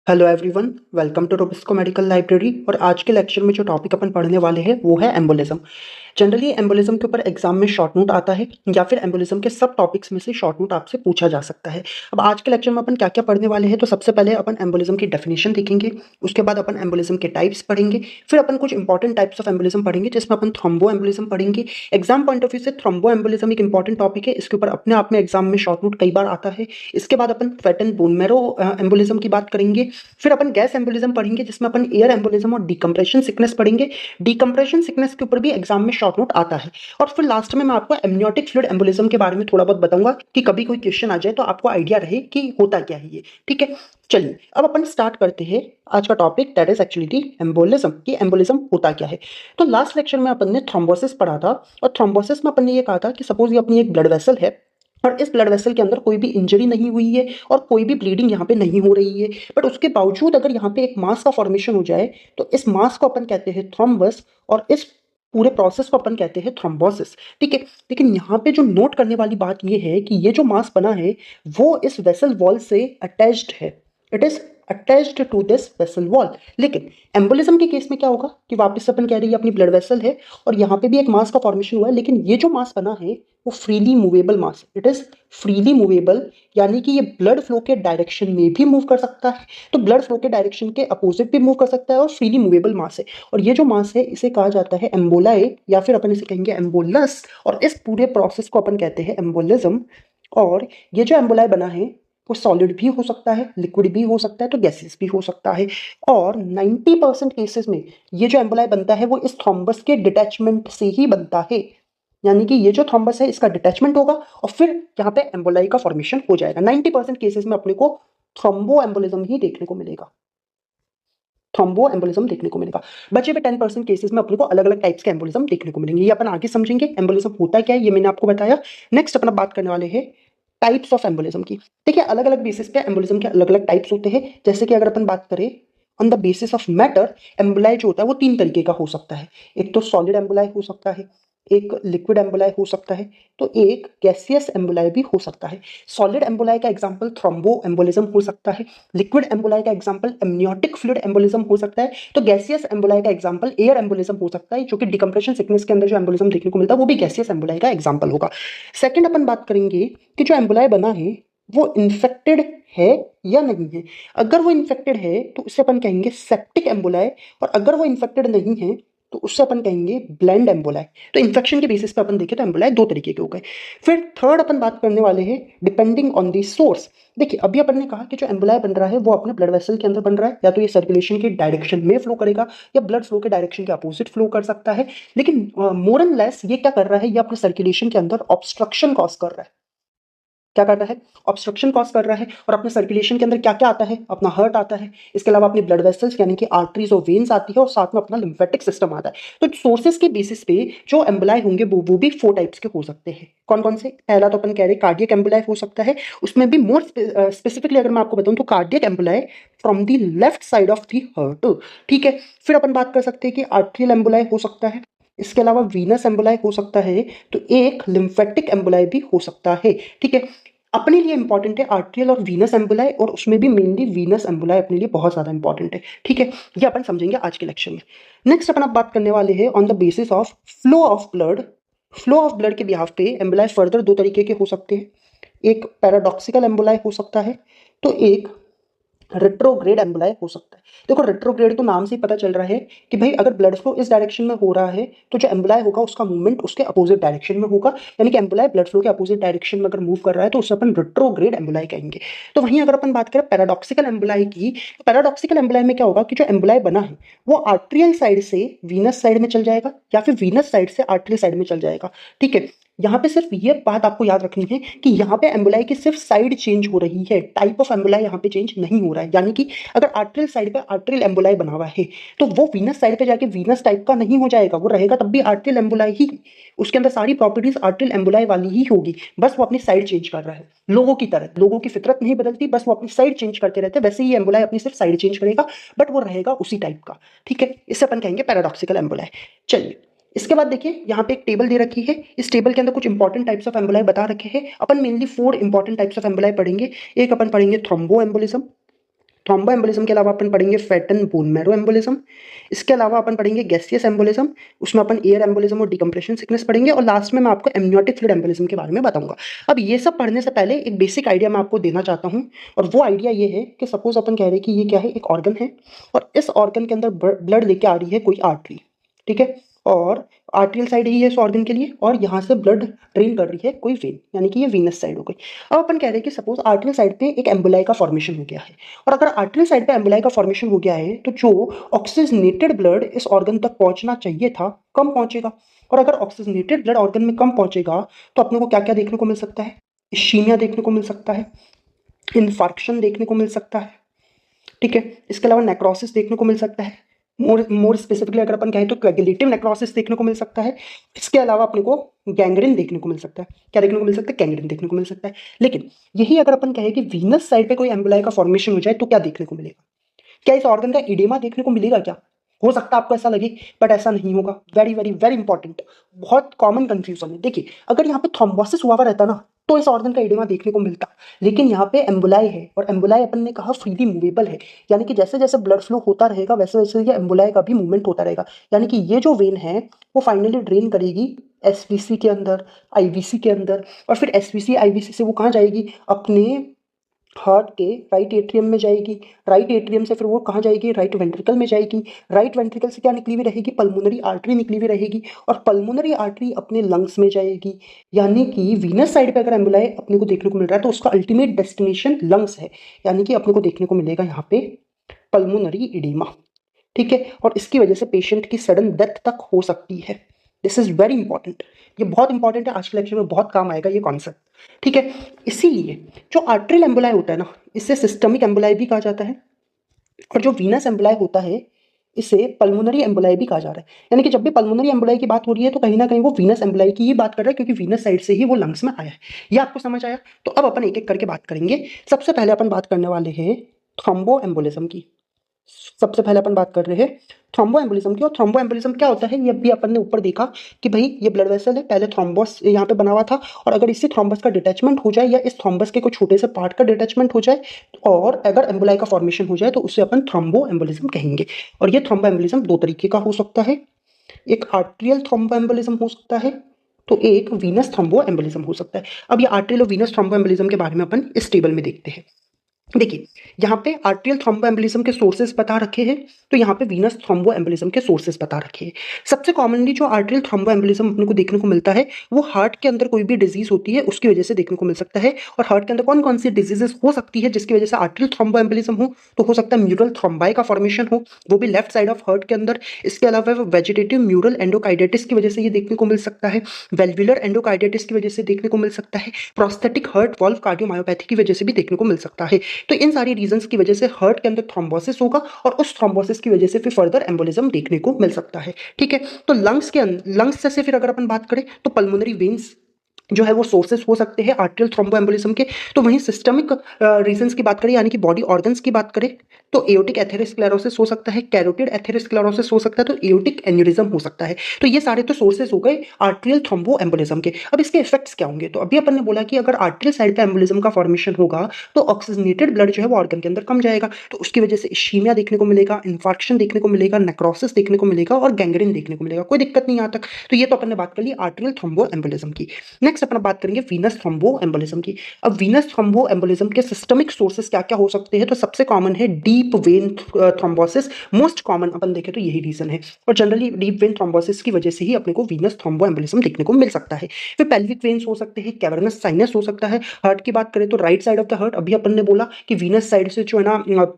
Hello everyone, welcome to Robisco medical library. और आज के लेक्चर में जो टॉपिक अपन पढ़ने वाले हैं वो है एम्बोलिज्म। जनरली एम्बोलिज्म के ऊपर एग्जाम में शॉर्ट नोट आता है या फिर एम्बोलिज्म के सब टॉपिक्स में से शॉर्ट नोट आपसे पूछा जा सकता है। अब आज के लेक्चर में अपन क्या क्या पढ़ने वाले हैं, तो सबसे पहले अपन एम्बोलिज्म की डेफिनेशन देखेंगे। उसके बाद अपन एम्बोलिज्म के टाइप्स पढ़ेंगे। फिर अपन कुछ इंपॉर्टेंट टाइप्स ऑफ एम्बोलिज्म पढ़ेंगे जिसमें अपन थ्रोम्बो एम्बोलिज्म पढ़ेंगे। एग्जाम पॉइंट ऑफ व्यू से थ्रोम्बो एम्बोलिज्म एक इंपॉर्टेंट टॉपिक है, इसके ऊपर अपने आप में एग्जाम में शॉर्ट नोट कई बार आता है। इसके बाद अपन fat and bone marrow embolism की बात करेंगे। फिर अपन गैस एम्बोलिज्म पढ़ेंगे जिसमें अपन एयर एम्बोलिज्म और डिकम्प्रेशन सिकनेस पढ़ेंगे। डिकम्प्रेशन सिकनेस के ऊपर भी एग्जाम में शॉर्ट नोट आता है। और फिर लास्ट में मैं आपको एमनियोटिक फ्लूइड एम्बोलिज्म के बारे में थोड़ा बहुत बताऊंगा कि कभी कोई क्वेश्चन आ जाए तो आपको आइडिया रहे कि होता क्या है ये। ठीक है, चलिए अब अपन स्टार्ट करते हैं आज का topic, that is actually embolism. कि एम्बोलिज्म होता क्या है। तो लास्ट लेक्चर में अपन ने थ्रोम्बोसिस पढ़ा था और थ्रोम्बोसिस में अपन ने ये कहा था कि सपोज ये अपनी एक ब्लड वेसल है और इस ब्लड वेसल के अंदर कोई भी इंजरी नहीं हुई है और कोई भी ब्लीडिंग यहाँ पे नहीं हो रही है, बट उसके बावजूद अगर यहाँ पे एक मास का फॉर्मेशन हो जाए तो इस मास को अपन कहते हैं थ्रोम्बस और इस पूरे प्रोसेस को अपन कहते हैं थ्रोम्बोसिस। ठीक है, लेकिन यहाँ पे जो नोट करने वाली बात ये है कि ये जो मास बना है वो इस वेसल वॉल से अटैच्ड है। It is attached to this vessel wall. लेकिन एम्बोलिज्म के केस में क्या होगा कि वापस अपन कह रहे हैं अपनी ब्लड वेसल है और यहाँ पे भी एक मास का फॉर्मेशन हुआ है, लेकिन ये जो मास बना है वो freely movable mass, it is freely movable, यानी कि ये ब्लड फ्लो के डायरेक्शन में भी मूव कर सकता है। तो ब्लड फ्लो के डायरेक्शन के अपोजिट भी मूव कर सकता है और फ्रीली मूवेबल मास है। और ये जो मास है इसे कहा जाता है एम्बोलाई या फिर अपन इसे कहेंगे एम्बोलस। और इस पूरे प्रोसेस को अपन कहते हैं एम्बोलिज्म। और ये जो एम्बोलाई बना है वो सॉलिड भी हो सकता है, लिक्विड भी हो सकता है, तो गैसेस भी हो सकता है। और 90% केसेस में ये जो एम्बोलाई बनता है वो इस थ्रोम्बस के डिटैचमेंट से ही बनता है। यानी कि ये जो थ्रोम्बस है इसका डिटैचमेंट होगा और फिर यहाँ पे एम्बोलाई का फॉर्मेशन हो जाएगा। 90% केसेस में अपने को थ्रोम्बो एम्बोलिज्म ही देखने को मिलेगा, थ्रोम्बो एम्बोलिज्म देखने को मिलेगा। बचे हुए 10% केसेस में अपने को अलग अलग टाइप्स के एम्बोलिज्म देखने को मिलेंगे। ये अपन आगे समझेंगे एम्बोलिज्म होता क्या है, ये मैंने आपको बताया। नेक्स्ट अपन बात करने वाले हैं टाइप्स ऑफ एम्बोलिज्म की। देखिए अलग अलग बेसिस पे एम्बोलिज्म के अलग अलग टाइप्स होते हैं। जैसे कि अगर अपन बात करें on the basis of matter, emboli जो होता है वो 3 तरीके का हो सकता है। एक तो सॉलिड एम्बोलाई हो सकता है, एक लिक्विड एम्बोलाई हो सकता है, तो एक गैसियस एम्बोलाई भी हो सकता है। सॉलिड एम्बोलाई का एग्जांपल थ्रोम्बो एम्बोलिज्म हो सकता है, लिक्विड एम्बोलाई का एग्जांपल एमनियोटिक फ्लूइड एम्बोलिज्म हो सकता है, तो गैसियस एम्बोलाई का एग्जांपल एयर एम्बोलिज्म हो सकता है, जो कि डिकम्प्रेशन सिकनेस के अंदर जो एम्बोलिज्म देखने को मिलता है वो भी गैसियस एम्बोलाई का एग्जांपल होगा। सेकंड अपन बात करेंगे कि जो एम्बोलाई बना है वो इन्फेक्टेड है या नहीं है। अगर वो इन्फेक्टेड है तो उससे अपन कहेंगे सेप्टिक एम्बोलाई, और अगर वो इन्फेक्टेड नहीं है तो उससे अपन कहेंगे ब्लेंड एम्बोलाई। तो इन्फेक्शन के बेसिस पे अपन देखें तो एम्बोलाई 2 तरीके के हो गए। फिर थर्ड अपन बात करने वाले हैं डिपेंडिंग ऑन दी सोर्स। देखिए अभी अपन ने कहा कि जो एम्बोलाई बन रहा है वो अपने ब्लड वेसल के अंदर बन रहा है, या तो ये सर्कुलेशन के डायरेक्शन में फ्लो करेगा या ब्लड फ्लो के डायरेक्शन के अपोजिट फ्लो कर सकता है। लेकिन मोर एंड लेस ये क्या कर रहा है, ये अपने सर्कुलेशन के अंदर ऑब्स्ट्रक्शन कॉज कर रहा है। क्या कर रहा है, ऑब्स्ट्रक्शन कॉज कर रहा है। और अपने सर्कुलेशन के अंदर क्या क्या आता है, अपना हार्ट आता है, इसके अलावा अपनी ब्लड वेसल्स यानी कि आर्टरीज और वेन्स आती है, और साथ में अपना लिम्फेटिक सिस्टम आता है। तो सोर्सेज के बेसिस पे जो एम्बोलाई होंगे वो भी 4 टाइप्स के हो सकते हैं। कौन कौन से, पहला तो अपन कह रहे कार्डियक एम्बोलाई हो सकता है। उसमें भी मोर स्पेसिफिकली अगर मैं आपको बताऊं तो cardiac emboli from the left side of the heart. ठीक है, फिर अपन बात कर सकते हैं कि आर्ट्रियल एम्बोलाई हो सकता है, इसके अलावा वीनस एम्बोलाई हो सकता है, तो एक लिम्फेटिक एम्बोलाई भी हो सकता है। ठीक है, अपने लिए इंपॉर्टेंट है आर्ट्रियल और वीनस एम्बुलाई, और उसमें भी मेनली वीनस एम्बुलाई अपने लिए बहुत ज्यादा इंपॉर्टेंट है। ठीक है, ये अपन समझेंगे आज के लेक्चर में। नेक्स्ट अपन अब बात करने वाले हैं on the basis of flow of blood. Flow of blood के बिहाफ पे एम्बुलाई फर्दर 2 तरीके के हो सकते हैं। एक पैराडॉक्सिकल एम्बुलाई हो सकता है, तो एक रेट्रोग्रेड एम्बुलाई हो सकता है। देखो रेट्रोग्रेड तो नाम से ही पता चल रहा है कि भाई अगर ब्लड फ्लो इस डायरेक्शन में हो रहा है तो जो एम्बुलाई होगा उसका मूवमेंट उसके अपोजिट डायरेक्शन में होगा। यानी कि एम्बुलाई ब्लड फ्लो के अपोजिट डायरेक्शन में अगर मूव कर रहा है तो उसे अपन रेट्रोग्रेड एम्बुलाई कहेंगे। तो वहीं अगर अपन बात करें पैराडॉक्सिकल एम्बुलाई की, तो पैराडॉक्सिकल एम्बुलाई में क्या होगा कि जो एम्बुलाई बना है वो आर्ट्रियल साइड से वीनस साइड में चल जाएगा या फिर वीनस साइड से आर्ट्रियल साइड में चल जाएगा। ठीक है, यहाँ पे सिर्फ ये बात आपको याद रखनी है कि यहाँ पे एम्बुलाई की सिर्फ साइड चेंज हो रही है, टाइप ऑफ एम्बुलाई यहाँ पे चेंज नहीं हो रहा है। यानी कि अगर आर्ट्रियल साइड पे आर्ट्रियल एम्बुलाई बना हुआ है तो वो वीनस साइड पे जाके वीनस टाइप का नहीं हो जाएगा, वो रहेगा तब भी आर्ट्रियल एम्बुलाई ही। उसके अंदर सारी प्रॉपर्टीज आर्ट्रियल एम्बुलाई वाली ही होगी, बस वो अपनी साइड चेंज कर रहा है। लोगों की तरह, लोगों की फितरत नहीं बदलती, बस वो अपनी साइड चेंज करते रहते हैं, वैसे ही एम्बुलाई अपनी सिर्फ साइड चेंज करेगा, बट वो रहेगा उसी टाइप का। ठीक है, इसे अपन कहेंगे पैराडॉक्सिकल एम्बुलाई। चलिए इसके बाद देखिए यहाँ पे एक टेबल दे रखी है, इस टेबल के अंदर कुछ इंपॉर्टेंट टाइप्स ऑफ एम्बुलाई बता रखे हैं। अपन मेनली 4 इंपॉर्टेंट टाइप्स ऑफ एम्बुलाई पढ़ेंगे। एक अपन पढ़ेंगे थ्रोम्बो एम्बोलिज्म, थ्रोम्बो एम्बोलिज्म के अलावा अपन पढ़ेंगे फैटन बोन मैरो एम्बोलिज्म। इसके अलावा अपन पढ़ेंगे गैसियस एम्बोलिज्म, उसमें अपन एयर एम्बोलिज्म और डिकम्प्रेशन सिकनेस पढ़ेंगे, और लास्ट में मैं आपको एमनियोटिक फ्लूइड एम्बोलिज्म के बारे में बताऊंगा। अब ये सब पढ़ने से पहले एक बेसिक आइडिया मैं आपको देना चाहता हूँ, और वो आइडिया ये है कि सपोज अपन कह रहे हैं कि ये क्या है, एक ऑर्गन है, और इस ऑर्गन के अंदर ब्लड लेके आ रही है कोई आर्टरी, ठीक है, और आर्ट्रियल साइड ही है इस ऑर्गन के लिए, और यहाँ से ब्लड ड्रेन कर रही है कोई वेन, यानी कि ये वीनस साइड हो गई। अब अपन कह रहे हैं कि सपोज आर्ट्रियल साइड पे एक एम्बोलाई का फॉर्मेशन हो गया है, और अगर आर्ट्रियल साइड पे एम्बोलाई का फॉर्मेशन हो गया है तो जो ऑक्सीजनेटेड ब्लड इस ऑर्गन तक पहुंचना चाहिए था कम पहुंचेगा, और अगर ऑक्सीजनेटेड ब्लड ऑर्गन में कम पहुंचेगा तो अपने को क्या क्या देखने को मिल सकता है, इश्कीमिया देखने को मिल सकता है, इन्फार्क्शन देखने को मिल सकता है, ठीक है, इसके अलावा नेक्रोसिस देखने को मिल सकता है, मोर स्पेसिफिकली अगर अपन कहें तो कोएगुलेटिव नेक्रोसिस देखने को मिल सकता है। इसके अलावा अपने को गैंग्रीन देखने को मिल सकता है। क्या देखने को मिल सकता है? गैंग्रीन देखने को मिल सकता है। लेकिन यही अगर अपन कहें कि वीनस साइड पे कोई एम्बुलाई का फॉर्मेशन हो जाए तो क्या देखने को मिलेगा? क्या इस ऑर्गन का इडेमा देखने को मिलेगा? क्या हो सकता है आपको ऐसा लगे, बट ऐसा नहीं होगा। वेरी वेरी वेरी इंपॉर्टेंट, बहुत कॉमन कंफ्यूजन है। देखिए, अगर यहाँ पे थ्रोम्बोसिस हुआ रहता ना तो इस ऑर्गन का इडेमा देखने को मिलता, लेकिन यहाँ पे एम्बुलाई है, और एम्बुलाई अपन ने कहा फ्रीली मूवेबल है, यानी कि जैसे जैसे ब्लड फ्लो होता रहेगा वैसे वैसे ये एम्बुलाई का भी मूवमेंट होता रहेगा, यानी कि ये जो वेन है वो फाइनली ड्रेन करेगी एसवीसी के अंदर, आईवीसी के अंदर, और फिर एसवीसी आईवीसी से वो कहाँ जाएगी? अपने हार्ट के राइट एट्रियम में जाएगी, राइट एट्रियम से फिर वो कहाँ जाएगी? राइट वेंट्रिकल में जाएगी, राइट वेंट्रिकल से क्या निकली हुई रहेगी? पल्मोनरी आर्टरी निकली हुई रहेगी, और पल्मोनरी आर्टरी अपने लंग्स में जाएगी। यानी कि वीनस साइड पे अगर एम्बुलाई अपने को देखने को मिल रहा है तो उसका अल्टीमेट डेस्टिनेशन लंग्स है, यानी कि अपने को देखने को मिलेगा यहाँ पे पल्मोनरी इडेमा, ठीक है, और इसकी वजह से पेशेंट की सडन डेथ तक हो सकती है। दिस इज वेरी इंपॉर्टेंट, ये बहुत इंपॉर्टेंट है, आज के लेक्चर में बहुत काम आएगा ये कॉन्सेप्ट, ठीक है। इसीलिए जो आर्ट्रियल एम्बुलाई होता है ना, इससे सिस्टमिक एम्बुलाई भी कहा जाता है, और जो वीनस एम्बुलाई होता है इसे पल्मोनरी एम्बुलाई भी कहा जा रहा है। यानी कि जब भी पल्मोनरी एम्बुलाई की बात हो रही है तो कहीं ना कहीं वो वीनस एम्बुलाई की ही बात कर रहा है, क्योंकि वीनस साइड से ही वो लंग्स में आया है। ये आपको समझ आया? तो अब अपन एक एक करके बात करेंगे। सबसे पहले अपन बात करने वाले हैं थ्रोम्बो एम्बोलिज्म की। सबसे पहले अपन बात कर रहे हैं थ्रोम्बो एम्बोलिज्म की। और थ्रोम्बो एम्बोलिज्म क्या होता है, ये भी अपन ने ऊपर देखा कि भाई ये ब्लड वेसल है, पहले थ्रोम्बस यहाँ पे बना हुआ था, और अगर इससे थ्रोम्बस का डिटैचमेंट हो जाए या इस थ्रोम्बस के कोई छोटे से पार्ट का डिटैचमेंट हो जाए और अगर एम्बुलाई का फॉर्मेशन हो जाए तो उसे अपन थ्रोम्बो एम्बोलिज्म कहेंगे। और ये थ्रोम्बो एम्बोलिज्म दो तरीके का हो सकता है, एक आर्ट्रियल थ्रोम्बो एम्बोलिज्म हो सकता है, तो एक वीनस थ्रोम्बो एम्बोलिज्म हो सकता है। अब ये आर्ट्रियल और वीनस थ्रोम्बो एम्बोलिज्म के बारे में अपन इस टेबल में देखते हैं। देखिए, यहाँ पे आर्ट्रियल थ्रोम्बोएम्बोलिज्म के सोर्सेज बता रखे हैं, तो यहाँ पे वीनस थ्रोम्बोएम्बोलिज्म के सोर्सेज बता रखे हैं। सबसे कॉमनली जो आर्ट्रियल थ्रोम्बोएम्बोलिज्म अपने को देखने को मिलता है वो हार्ट के अंदर कोई भी डिजीज होती है उसकी वजह से देखने को मिल सकता है। और हार्ट के अंदर कौन कौन सी डिजीजेस हो सकती है जिसकी वजह से आर्ट्रियल थ्रोम्बोएम्बोलिज्म हो सकता है म्यूरल थ्रोम्बाई का फॉर्मेशन हो, वो भी लेफ्ट साइड ऑफ हार्ट के अंदर। इसके अलावा वेजिटेटिव म्यूरल एंडोकार्डिटिस की वजह से ये देखने को मिल सकता है, वेल्वुलर एंडोकार्डिटिस की वजह से देखने को मिल सकता है, प्रोस्थेटिक हार्ट वॉल्व कार्डियोमायोपैथी की वजह से भी देखने को मिल सकता है। तो इन सारी रीजन की वजह से हार्ट के अंदर थ्रोम्बोसिस होगा, और उस थ्रोम्बोसिस की वजह से फिर फर्दर एम्बोलिज्म देखने को मिल सकता है, ठीक है। तो लंग्स से फिर अगर अपन बात करें तो पल्मोनरी वेन्स जो है वो सोर्सेस हो सकते हैं आर्ट्रियल थ्रोम्बोएम्बोलिज्म के। तो वहीं सिस्टमिक रीजंस की बात करें, यानी कि बॉडी ऑर्गन्स की बात करें, तो एओटिक एथेरोस्क्लेरोसिस हो सकता है, कैरोटिड एथेरोस्क्लेरोसिस हो सकता है, तो एओटिक एन्यूरिज्म हो सकता है। तो ये सारे तो सोर्सेस हो गए आर्ट्रियल थ्रोम्बोएम्बोलिज्म के। अब इसके इफेक्ट्स क्या होंगे? तो अभी अपन ने बोला कि अगर आर्ट्रियल साइड पे एम्बोलिज्म का फॉर्मेशन होगा तो ऑक्सीजनेटेड ब्लड जो है वो ऑर्गन के अंदर कम जाएगा, तो उसकी वजह से इश्कीमिया देखने को मिलेगा, इन्फार्क्शन देखने को मिलेगा, नेक्रोसिस देखने को मिलेगा, और गैंग्रीन देखने को मिलेगा। कोई दिक्कत नहीं यहाँ तक। तो ये तो अपन ने बात कर ली आर्ट्रियल थ्रोम्बोएम्बोलिज्म की। नेक्स्ट अपन बात करेंगे वीनस थ्रोम्बोएम्बोलिज्म की। अब वीनस थ्रोम्बोएम्बोलिज्म के सिस्टमिक सोर्सेस क्या क्या हो सकते हैं? तो सबसे कॉमन है deep vein thrombosis. Most common अपन देखें तो यही रीजन है, और जनरली डीप वेन थ्रोम्बोसिस की वजह से ही अपने को वीनस थ्रोम्बोएम्बोलिज्म देखने को मिल सकता है। फिर पेल्विक वेन्स हो सकते हैं, कैवर्नस साइनस हो सकता है। हार्ट की बात करें तो right side of the heart, अभी अपन ने बोला कि वीनस साइड से जो है ना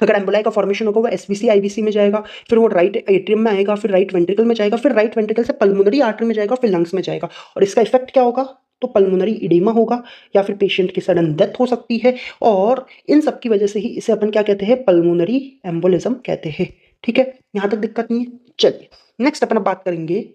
अगर एम्बुलाई का फॉर्मेशन होगा वो एसवीसी आईवीसी में जाएगा, फिर वो राइट एट्रियम में आएगा, फिर राइट वेंट्रिकल में जाएगा, फिर राइट वेंट्रिकल से पल्मोनरी आर्टरी में जाएगा, फिर लंग्स में जाएगा, और इसका इफेक्ट क्या होगा? तो पल्मोनरी इडेमा होगा, या फिर पेशेंट की सडन डेथ हो सकती है। और इन सब की वजह से ही इसे अपन क्या कहते हैं? पल्मोनरी एम्बोलिज्म कहते हैं, ठीक है। यहां तक दिक्कत नहीं है। चलिए नेक्स्ट अपन बात करेंगे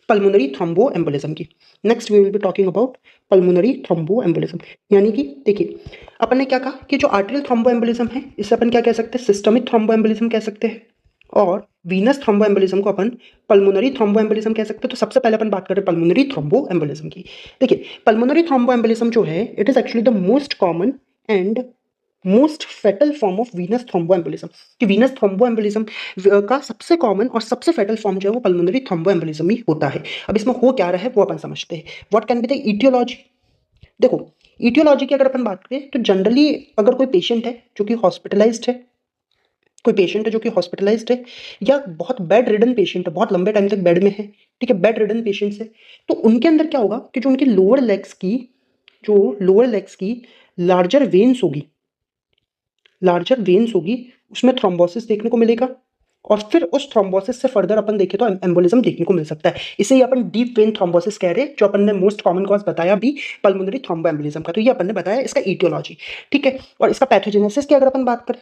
पल्मोनरी थ्रोम्बोएम्बोलिज्म की। Next we will be talking about pulmonary thromboembolism. यानी कि देखिए, अपन ने क्या कहा कि जो आर्ट्रियल थ्रोम्बोएम्बोलिज्म है इसे अपन क्या कह सकते हैं? सिस्टमिक थ्रोम्बोएम्बोलिज्म कह सकते हैं, और वीनस थ्रोम्बोएम्बोलिज्म को अपन पल्मोनरी थ्रोम्बोएम्बोलिज्म कह सकते हैं। तो सबसे पहले अपन बात कर रहे हैं पल्मोनरी थ्रोम्बोएम्बोलिज्म की। देखिए, पल्मोनरी थ्रोम्बोएम्बोलिज्म जो है it is actually the most common and most fatal form of venous thromboembolism, कि वीनस थ्रोम्बोएम्बोलिज्म का सबसे कॉमन और सबसे फेटल फॉर्म जो है वो पल्मोनरी थ्रोम्बोएम्बोलिज्म ही होता है। अब इसमें हो क्या रहा है वो अपन समझते हैं। What can be the aetiology. देखो, ईटियोलॉजी की अगर अपन बात करें तो जनरली अगर कोई पेशेंट है जो कि हॉस्पिटलाइज्ड है, कोई पेशेंट है जो कि हॉस्पिटलाइज्ड है, या बहुत बेड रिडन पेशेंट है, बहुत लंबे टाइम तक बेड में है, ठीक है, बेड रिडन पेशेंट्स है, तो उनके अंदर क्या होगा कि जो उनके लोअर लेग्स की लार्जर वेन्स होगी, उसमें थ्रोम्बोसिस देखने को मिलेगा, और फिर उस थ्रोम्बोसिस से फर्दर अपन देखें तो एम्बोलिज्म देखने को मिल सकता है। इसे ही अपन डीप वेन थ्रोम्बोसिस कह रहे हैं, जो अपन ने मोस्ट कॉमन कॉज बताया भी पल्मोनरी थ्रोम्बोएम्बोलिज्म का, तो ये अपन ने बताया इसका ईटियोलॉजी, ठीक है। और इसका पैथोजेनेसिस की अगर अपन बात करें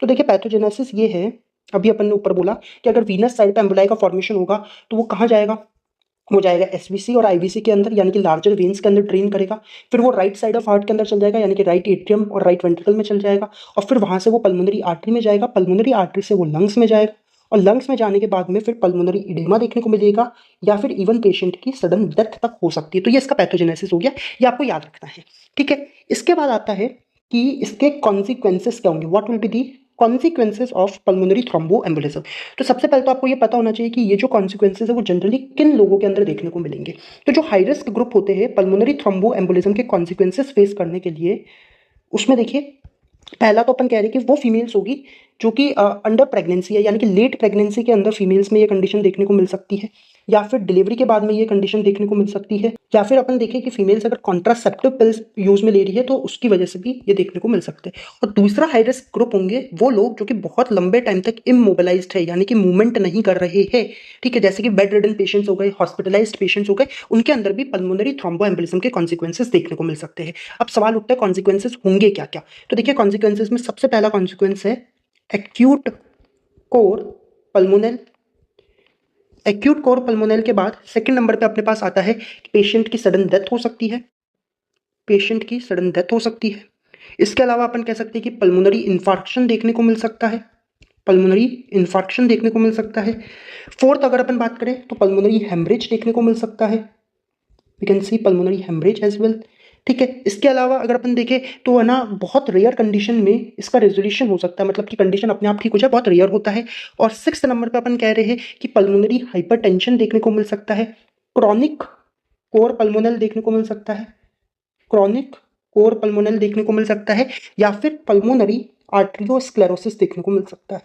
तो देखिए पैथोजेनेसिस ये है, अभी अपन ने ऊपर बोला कि अगर वीनस साइड पे एम्बोलाई का फॉर्मेशन होगा तो वो कहाँ जाएगा, वो जाएगा एसवीसी और आईवीसी के अंदर, यानी कि लार्जर वेन्स के अंदर ड्रेन करेगा, फिर वो राइट साइड ऑफ हार्ट के अंदर चल जाएगा, यानी कि राइट एट्रियम और राइट वेंट्रिकल में चल जाएगा, और फिर वहां से वो पल्मोनरी आर्टरी में जाएगा, पल्मोनरी आर्टरी से वो लंग्स में जाएगा, और लंग्स में जाने के बाद में फिर पल्मोनरी इडेमा देखने को मिलेगा, या फिर इवन पेशेंट की सडन डेथ तक हो सकती है। तो ये इसका पैथोजेनेसिस हो गया, ये आपको याद रखना है, ठीक है। इसके बाद आता है कि इसके कॉन्सिक्वेंसेस क्या होंगे, what will be the consequences of pulmonary thromboembolism. तो सबसे पहले तो आपको ये पता होना चाहिए कि ये जो कॉन्सिक्वेंसेस है वो जनरली किन लोगों के अंदर देखने को मिलेंगे। तो जो हाई रिस्क ग्रुप होते हैं पल्मोनरी थ्रोम्बोएम्बोलिज्म के कॉन्सिक्वेंसेस फेस करने के लिए, उसमें देखिए पहला तो अपन कह रहे हैं कि वो फीमेल्स होगी जो कि अंडर प्रेगनेंसी है, यानी कि लेट प्रेगनेंसी के अंदर फीमेल्स में ये कंडीशन देखने को मिल सकती है, या फिर डिलीवरी के बाद में ये कंडीशन देखने को मिल सकती है, या फिर अपन देखें कि फीमेल्स अगर कॉन्ट्रासेप्टिव पिल्स यूज में ले रही है तो उसकी वजह से भी ये देखने को मिल सकते हैं। और दूसरा हाई रिस्क ग्रुप होंगे वो लोग जो कि बहुत लंबे टाइम तक इमोबिलाइज्ड है, यानी कि मूवमेंट नहीं कर रहे हैं, ठीक है, जैसे कि बेड रिडन पेशेंट्स हो गए, हॉस्पिटलाइज्ड पेशेंट्स हो गए, उनके अंदर भी पल्मोनरी थ्रोम्बोएम्बोलिज्म के कॉन्सिक्वेंसेस देखने को मिल सकते हैं। अब सवाल उठता है कॉन्सिक्वेंसेस होंगे क्या क्या। तो देखिए कॉन्सिक्वेंसेस में सबसे पहला कॉन्सिक्वेंस है एक्यूट कोर पल्मोनल। एक्यूट कोर पल्मोनल के बाद सेकंड नंबर पे अपने पास आता है पेशेंट की सडन डेथ हो सकती है, पेशेंट की सडन डेथ हो सकती है। इसके अलावा अपन कह सकते हैं कि पल्मोनरी इन्फार्क्शन देखने को मिल सकता है, पल्मोनरी इन्फार्क्शन देखने को मिल सकता है। फोर्थ अगर अपन बात करें तो पल्मोनरी हेमरेज देखने को मिल सकता है, we can see pulmonary haemorrhage as well, ठीक है। इसके अलावा अगर अपन देखें तो है ना बहुत रेयर कंडीशन में इसका रेजोल्यूशन हो सकता है, मतलब कि कंडीशन अपने आप ठीक हो जाए, बहुत रेयर होता है। और सिक्स्थ नंबर पे अपन कह रहे हैं कि पल्मोनरी हाइपरटेंशन देखने को मिल सकता है, क्रॉनिक कोर पल्मोनल देखने को मिल सकता है, क्रॉनिक कोर पल्मोनल देखने को मिल सकता है, या फिर पल्मोनरी आर्ट्रियोस्क्लेरोसिस देखने को मिल सकता है,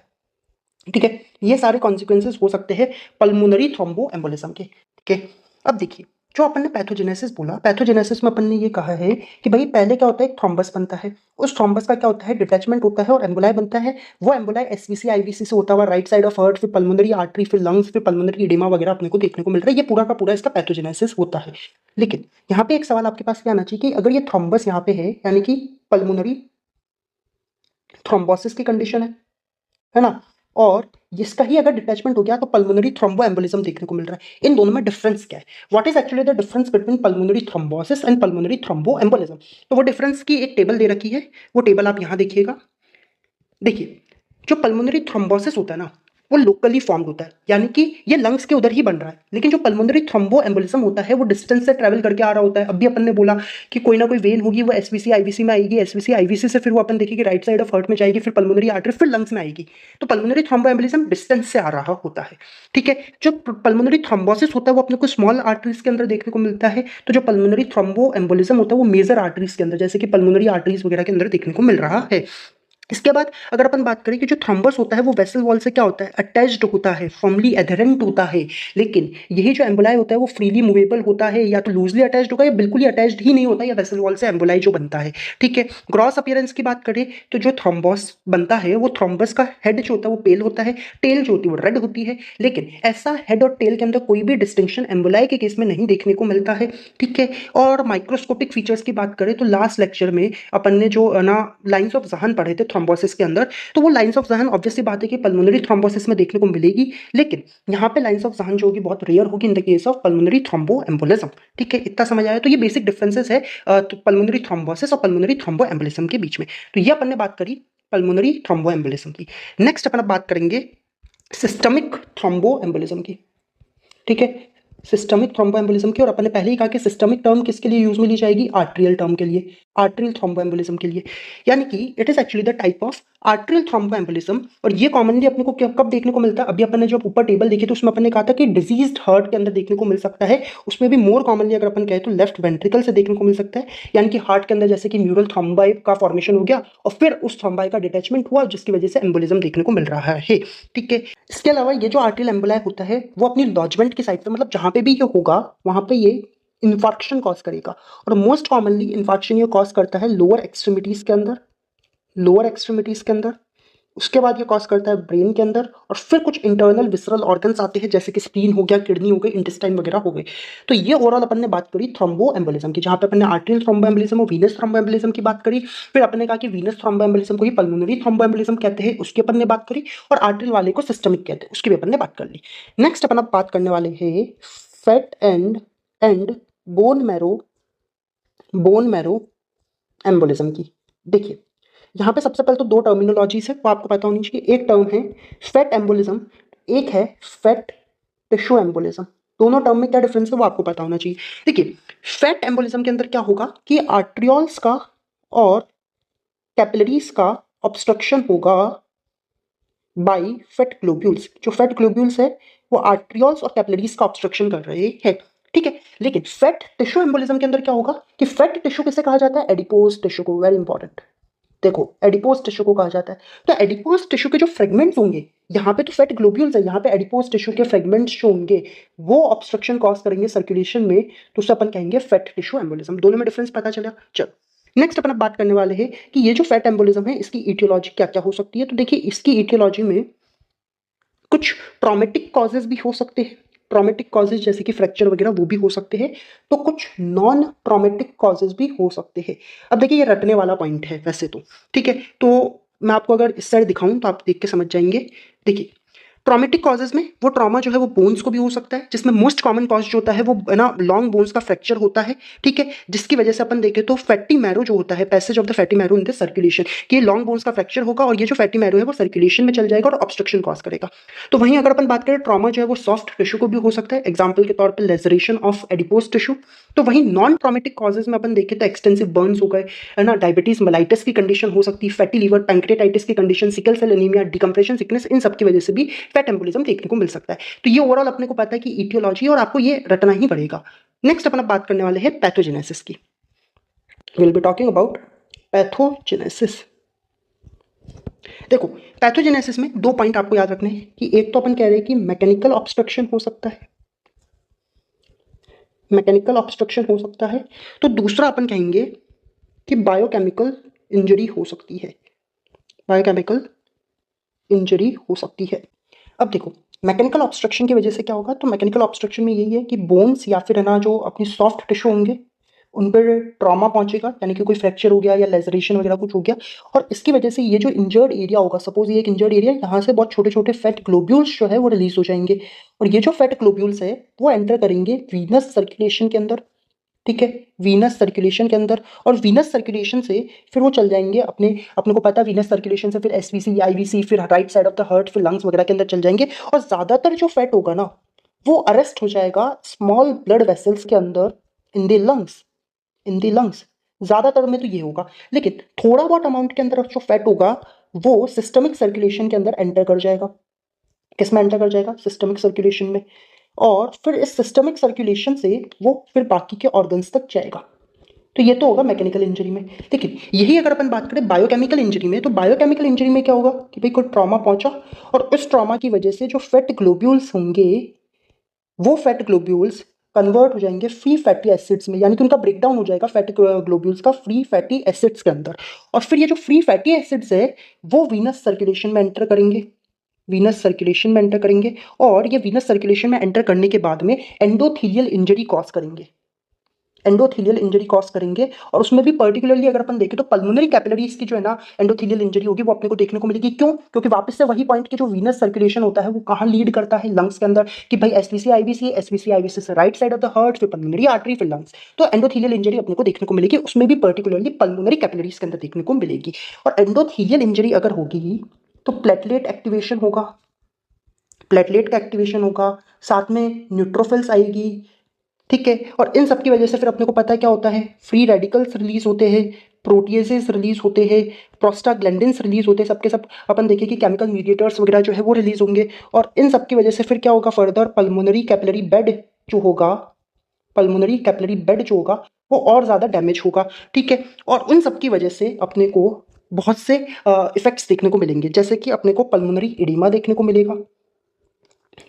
ठीक है। ये सारे कॉन्सिक्वेंसेस हो सकते हैं पल्मोनरी थ्रोम्बोएम्बोलिज्म के, ठीक है। अब देखिए जो अपन ने पैथोजेनेसिस बोला, पैथोजेनेसिस में अपन ने ये कहा है कि भाई पहले क्या होता है, एक थ्रोम्बस बनता है, उस थ्रोम्बस का क्या होता है, डिटैचमेंट होता है और एम्बोलाई बनता है। वो एम्बोलाई एसवीसी आईवीसी से होता हुआ राइट साइड ऑफ हार्ट, फिर पल्मोनरी आर्टरी, फिर लंग्स, फिर पल्मोनरी एडिमा वगैरह अपने को देखने को मिल रहा है। ये पूरा का पूरा इसका पैथोजेनेसिस होता है। लेकिन यहाँ पे एक सवाल आपके पास क्या आना चाहिए कि अगर ये थ्रोम्बस यहाँ पे है, यानी कि पल्मोनरी थ्रोम्बोसिस की कंडीशन है ना, और इसका ही अगर डिटैचमेंट हो गया तो पल्मोनरी थ्रोम्बोएम्बोलिज्म देखने को मिल रहा है। इन दोनों में डिफरेंस क्या है, what is actually the difference between pulmonary thrombosis and pulmonary thromboembolism. तो वो डिफरेंस की एक टेबल दे रखी है, वो टेबल आप यहां देखिएगा। देखिए जो पल्मोनरी थ्रोम्बोसिस होता है ना वो लोकली फॉर्म्ड होता है, यानी कि ये लंग्स के उधर ही बन रहा है। लेकिन जो पल्मोनरी थ्रोम्बोएम्बोलिज्म होता है वो डिस्टेंस से ट्रैवल करके आ रहा होता है। अभी अपन ने बोला कि कोई ना कोई वेन होगी, वो एसवीसी आईवीसी में आएगी, एसवीसी आईवीसी से फिर वो अपन देखेंगे राइट साइड ऑफ हार्ट में जाएगी, फिर पल्मोनरी आर्टरी, फिर लंग्स में आएगी। तो पल्मोनरी थ्रोम्बोएम्बोलिज्म डिस्टेंस से आ रहा होता है, ठीक है। जो पल्मोनरी थ्रोम्बोसिस होता है वो अपने को स्मॉल आर्टरीज के अंदर देखने को मिलता है। तो जो पल्मोनरी थ्रोम्बोएम्बोलिज्म होता है वो मेजर आर्टरीज के अंदर, जैसे कि पल्मोनरी आर्टरीज वगैरह के अंदर देखने को मिल रहा है। इसके बाद अगर अपन बात करें कि जो थ्रोम्बस होता है वो वेसल वॉल से क्या होता है, अटैच्ड होता है, फर्मली एडहेरेंट होता है। लेकिन यही जो एम्बोलाई होता है वो फ्रीली मूवेबल होता है, या तो लूजली अटैच्ड होगा या बिल्कुल ही अटैच्ड ही नहीं होता, या वेसल वॉल से एम्बोलाई जो बनता है, ठीक है। ग्रॉस अपीयरेंस की बात करें तो जो थ्रोम्बस बनता है वो थ्रोम्बस का हेड जो होता है वो पेल होता है, टेल जो होती है वो रेड होती है। लेकिन ऐसा हेड और टेल के अंदर कोई भी डिस्टिंक्शन एम्बोलाई के केस में नहीं देखने को मिलता है, ठीक है। और माइक्रोस्कोपिक फीचर्स की बात करें तो लास्ट लेक्चर में अपन ने जो ना लाइंस ऑफ ज़हन पढ़े थे थ्रोम्बोसिस के अंदर, तो वो लाइंस ऑफ ज़हन ऑब्वियसली बात है कि पल्मोनरी थ्रोम्बोसिस में देखने को मिलेगी। लेकिन यहाँ पे लाइंस ऑफ ज़हन जो होगी बहुत रेयर होगी in the case of pulmonary thromboembolism, ठीक है। इतना समझ आया। तो ये बेसिक डिफरेंसेस है तो पल्मोनरी थ्रोम्बोसिस और पल्मोनरी थ्रोम्बोएम्बोलिज्म के बीच में। तो ये अपन ने बात करी पल्मोनरी थ्रोम्बोएम्बोलिज्म की। नेक्स्ट अपन बात करेंगे सिस्टमिक थ्रोम्बोएम्बोलिज्म की, ठीक है, सिस्टमिक थ्रोम्बोएम्बोलिज्म की। और अपन ने पहले ही कहा कि सिस्टमिक टर्म किसके लिए यूज में ली जाएगी, आर्ट्रियल टर्म के लिए। आर्टरियल थ्रोम्बोएम्बोलिज्म के लिए, यानी कि it is actually the type of arterial thromboembolism. और ये कॉमनली अपने को कब देखने को मिलता है, अभी अपन ने जब ऊपर टेबल देखी तो उसमें अपन ने कहा था कि डिजीज्ड हार्ट के अंदर देखने को मिल सकता है। उसमें भी मोर कॉमनली अगर अपन कहें तो लेफ्ट वेंट्रिकल से देखने को मिल सकता है, यानी कि हार्ट के अंदर जैसे कि न्यूरल थ्रोम्बाई का फॉर्मेशन हो गया और फिर उस थ्रोम्बाई का डिटैचमेंट हुआ जिसकी वजह से एम्बोलिज्म देखने को मिल रहा है। ठीक है, इसके अलावा ये जो आर्टरियल एम्बोलाई होता है वो अपनी लॉजमेंट की साइड पे, मतलब जहां पे भी ये होगा वहां पे ये इन्फार्क्शन कॉज करेगा। और मोस्ट कॉमनली इन्फार्क्शन ये कॉज करता है लोअर एक्सट्रीमिटीज के अंदर, लोअर एक्सट्रीमिटीज के अंदर। उसके बाद ये कॉज करता है ब्रेन के अंदर, और फिर कुछ इंटरनल विसरल ऑर्गन्स आते हैं जैसे कि स्प्लीन हो गया, किडनी हो गई, इंटेस्टाइन वगैरह हो गए। तो ये ओवरऑल अपन ने बात करी थ्रोम्बो एम्बोलिज्म की, जहां पे अपन ने आर्टरियल थ्रोम्बो एम्बोलिज्म और वीनस थ्रोम्बो एम्बोलिज्म की बात करी। फिर अपन ने कहा कि वीनस थ्रोम्बो एम्बोलिज्म को ही पल्मोनरी थ्रोम्बो एम्बोलिज्म कहते हैं, उसकी अपन ने बात करी। और आर्टरियल वाले को सिस्टमिक कहते हैं, उसकी भी अपन ने बात कर ली। नेक्स्ट अपन अब बात करने वाले हैं fat and bone marrow embolism की। देखिए यहाँ पे सबसे पहले तो दो टर्मिनोलॉजीज है वो आपको पता होनी चाहिए। एक टर्म है फैट एम्बोलिज्म, एक है फैट टिश्यू एम्बोलिज्म। दोनों टर्म में क्या डिफरेंस है वो आपको पता होना चाहिए। देखिए फैट एम्बोलिज्म के अंदर क्या होगा कि आर्ट्रियोल्स का और कैपिलरीज का ऑब्स्ट्रक्शन होगा बाई फैट ग्लोब्यूल्स। जो फैट ग्लोब्यूल्स है वो आर्ट्रियोल्स और कैपिलरीज का ऑब्स्ट्रक्शन कर रहे हैं। ठीक है, लेकिन फैट टिश्यू एम्बोलिज्म के अंदर क्या होगा कि फैट टिश्यू किसे कहा जाता है, एडिपोज टिश्यू को। वेरी इंपॉर्टेंट, देखो एडिपोज टिश्यू को कहा जाता है। तो एडिपोज टिश्यू के जो फ्रेगमेंट्स होंगे, यहाँ पे तो फैट ग्लोब्यूल्स है, यहाँ पे एडिपोज टिश्यू के फ्रेगमेंट्स जो होंगे वो ऑब्स्ट्रक्शन कॉज करेंगे सर्कुलेशन में, तो उसे अपन कहेंगे फैट टिश्यू एम्बोलिज्म। दोनों में डिफरेंस पता चला। चलो नेक्स्ट अपन अब बात करने वाले हैं कि ये जो फैट एम्बोलिज्म है इसकी इटियोलॉजी क्या क्या हो सकती है। तो देखिए इसकी इटियोलॉजी में कुछ ट्रॉमेटिक कॉजेज भी हो सकते हैं, ट्रॉमेटिक कॉजेज जैसे कि फ्रैक्चर वगैरह वो भी हो सकते हैं। तो कुछ नॉन ट्रॉमेटिक कॉजेज भी हो सकते हैं। अब देखिए ये रटने वाला पॉइंट है वैसे तो, ठीक है, तो मैं आपको अगर इस साइड दिखाऊं तो आप देख के समझ जाएंगे। देखिए ट्रॉमेटिक कॉजेज में वो ट्रॉमा जो है वो बोन्स को भी हो सकता है, जिसमें मोस्ट कॉमन कॉज जो होता है वो है ना लॉन्ग बोन्स का फ्रैक्चर होता है। ठीक है, जिसकी वजह से अपन देखें तो फैटी मैरो जो होता है, passage of the fatty marrow in the circulation, कि ये लॉन्ग बोन्स का फ्रैक्चर होगा और ये जो फैटी मैरो है वो सर्कुलेशन में चल जाएगा और ऑब्स्ट्रक्शन कॉज करेगा। तो वहीं अगर अपन बात करें ट्रॉमा जो है वो सॉफ्ट टिश्यू को भी हो सकता है, एग्जाम्पल के तौर पर लेजरेशन ऑफ एडिपोज टिश्यू। तो वहीं नॉन ट्रॉमेटिक कॉजेज में अपन देखें तो एक्सटेंसिव बर्न्स हो गए, है ना, डायबिटीज मेलाइटिस की कंडीशन हो सकती है, फैटी लीवर पैंक्रेटाइटिस की condition, sickle cell anaemia, decompression sickness, इन सब की वजह से भी फैट एम्बोलिज्म देखने को मिल सकता है। तो ये ओवरऑल अपने को पता है कि इटियोलॉजी, और आपको ये रटना ही पड़ेगा। नेक्स्ट अपन बात करने वाले हैं पैथोजेनेसिस की। Will be talking about pathogenesis. देखो पैथोजेनेसिस में दो पॉइंट आपको याद रखने हैं कि एक तो अपन कह रहे हैं कि मैकेनिकल ऑब्स्ट्रक्शन हो सकता है, मैकेनिकल ऑब्स्ट्रक्शन हो सकता है। तो दूसरा अपन कहेंगे कि बायोकेमिकल इंजरी हो सकती है, बायोकेमिकल इंजरी हो सकती है। अब देखो मैकेनिकल ऑब्स्ट्रक्शन की वजह से क्या होगा, तो मैकेनिकल ऑब्स्ट्रक्शन में यही है कि बोन्स या फिर है ना जो अपनी सॉफ्ट टिश्यू होंगे उन पर ट्रॉमा पहुंचेगा, यानी कि कोई फ्रैक्चर हो गया या लेजरेशन वगैरह कुछ हो गया, और इसकी वजह से ये जो इंजर्ड एरिया होगा, सपोज ये एक इंजर्ड एरिया, यहाँ से बहुत छोटे छोटे फैट ग्लोब्यूल्स जो है वो रिलीज हो जाएंगे, और ये जो फैट ग्लोब्यूल्स है वो एंटर करेंगे वीनस सर्कुलेशन के अंदर। ठीक है, वीनस सर्कुलेशन के अंदर, और वीनस सर्कुलेशन से फिर वो चल जाएंगे अपने को पता है वीनस सर्कुलेशन से फिर एसवीसी, आईवीसी, फिर right side of the heart, फिर लंग्स वगैरह के अंदर चल जाएंगे। और ज़्यादातर जो फैट होगा ना वो अरेस्ट हो जाएगा स्मॉल ब्लड वेसल्स के अंदर, in the lungs, in the lungs. ज़्यादातर में तो ये होगा, लेकिन थोड़ा बहुत अमाउंट के अंदर जो फैट होगा वो सिस्टमिक सर्कुलेशन के अंदर एंटर कर जाएगा। किस में एंटर कर जाएगा, सिस्टमिक सर्कुलेशन में, और फिर इस सिस्टमिक सर्कुलेशन से वो फिर बाकी के ऑर्गन्स तक जाएगा। तो ये तो होगा मैकेनिकल इंजरी में। लेकिन यही अगर अपन बात करें बायोकेमिकल इंजरी में, तो बायोकेमिकल इंजरी में क्या होगा कि भाई कोई ट्रॉमा पहुंचा और उस ट्रॉमा की वजह से जो फैट ग्लोब्यूल्स होंगे वो फैट ग्लोब्यूल्स कन्वर्ट हो जाएंगे फ्री फैटी एसिड्स में, यानी कि उनका ब्रेकडाउन हो जाएगा फैट ग्लोब्यूल्स का फ्री फैटी एसिड्स के अंदर। और फिर ये जो फ्री फैटी एसिड्स है वो वीनस सर्कुलेशन में एंटर करेंगे, वीनस सर्कुलेशन में एंटर करेंगे, और ये वीनस सर्कुलेशन में एंटर करने के बाद में एंडोथीलियल इंजरी कॉज करेंगे, एंडोथीलियल इंजरी कॉज करेंगे। और उसमें भी पर्टिकुलरली अगर अपन देखें तो पल्मोनरी कैपिलरीज की जो है ना एंडोथीलियल इंजरी होगी वो अपने को देखने को मिलेगी। क्यों, क्योंकि वापस से वही पॉइंट कि जो वीनस सर्कुलेशन होता है वो कहाँ लीड करता है, लंग्स के अंदर, कि भाई एसवीसी आईवीसी, एसवीसी आईवीसी से right side of the heart, फिर पल्मोनरी आर्टरी, फिर लंग्स। तो एंडोथीलियल इंजरी अपने को देखने को मिलेगी, उसमें भी पर्टिकुलरली पल्मोनरी कैपिलरीज के अंदर देखने को मिलेगी। और एंडोथीलियल इंजरी अगर होगी तो प्लेटलेट एक्टिवेशन होगा, प्लेटलेट का एक्टिवेशन होगा, साथ में न्यूट्रोफिल्स आएगी। ठीक है, और इन सब की वजह से फिर अपने को पता है क्या होता है, फ्री रेडिकल्स रिलीज होते हैं, प्रोटीएसेस रिलीज होते हैं, प्रोस्टाग्लैंडिन्स रिलीज होते हैं, सबके सब अपन देखें कि केमिकल मीडिएटर्स वगैरह जो है वो रिलीज होंगे। और इन सब की वजह से फिर क्या होगा, फर्दर पल्मोनरी कैपिलरी बेड जो होगा, पल्मोनरी कैपिलरी बेड जो होगा वो और ज़्यादा डैमेज होगा। ठीक है, और उन सब की वजह से अपने को बहुत से इफेक्ट्स देखने को मिलेंगे, जैसे कि अपने को पल्मोनरी एडिमा देखने को मिलेगा।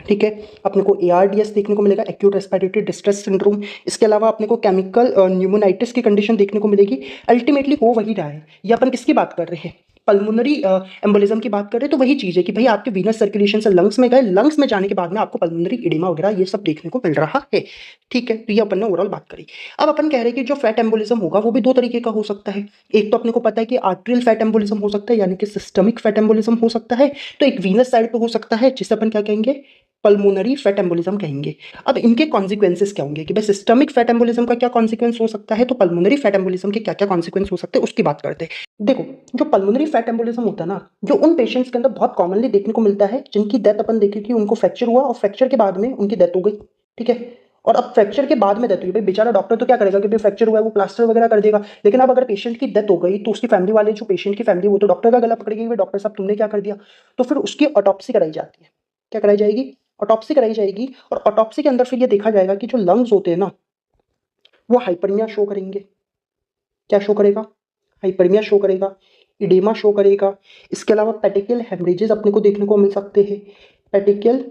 ठीक है, अपने को ARDS देखने को मिलेगा, एक्यूट रेस्पिरेटरी डिस्ट्रेस सिंड्रोम। इसके अलावा अपने को केमिकल न्यूमोनाइटिस की कंडीशन देखने को मिलेगी। अल्टीमेटली हो वही रहा है, ये अपन किसकी बात कर रहे हैं, पल्मोनरी एम्बोलिज्म की बात कर रहे हैं। तो वही चीज़ है कि भाई आपके वीनस सर्कुलेशन से लंग्स में गए, लंग्स में जाने के बाद में आपको पल्मोनरी एडिमा वगैरह ये सब देखने को मिल रहा है। ठीक है, तो ये अपन ने ओवरऑल बात करी। अब अपन कह रहे हैं कि जो फैट एम्बोलिज्म होगा वो भी दो तरीके का हो सकता है। एक तो अपने को पता है कि आर्ट्रियल फैट एम्बोलिज्म हो सकता है, यानी कि सिस्टमिक फैट एम्बोलिज्म हो सकता है। तो एक वीनस साइड पे हो सकता है, जिसे अपन क्या कहेंगे, पल्मोनरी फैट एम्बोलिज्म कहेंगे। अब इनके कॉन्सिक्वेंसेस क्या होंगे कि भाई सिस्टमिक फैट एम्बोलिज्म का क्या कॉन्सिक्वेंस हो सकता है, तो पल्मोनरी फैट एम्बोलिज्म के क्या क्या कॉन्सिक्वेंस हो सकते हैं उसकी बात करते हैं। देखो, जो पल्मोनरी फैट एम्बोलिज्म होता है ना, जो उन पेशेंट्स के अंदर बहुत कॉमनली देखने को मिलता है जिनकी डेथ अपन देखे कि उनको फ्रैक्चर हुआ और फ्रैक्चर के बाद में उनकी डेथ हो गई। ठीक है, और अब फ्रैक्चर के बाद में डेथ हुई, भाई बेचारा डॉक्टर तो क्या करेगा कि भाई फ्रैक्चर हुआ है वो प्लास्टर वगैरह कर देगा। लेकिन अब अगर पेशेंट की डेथ हो गई तो उसकी फैमिली वाले, जो पेशेंट की फैमिली, वो तो डॉक्टर का गला पकड़ेगी, भाई डॉक्टर साहब तुमने क्या कर दिया। तो फिर उसकी ऑटोप्सी कराई जाती है। क्या कराई जाएगी, ऑटोप्सी कराई जाएगी। और ऑटोप्सी के अंदर फिर ये देखा जाएगा कि जो लंग्स होते हैं ना, वो हाइपरमिया शो करेंगे। क्या शो करेगा, हाइपरमिया शो करेगा, इडेमा शो करेगा। इसके अलावा पेटिकल हेमरेजेस अपने को देखने को मिल सकते हैं, पेटिकल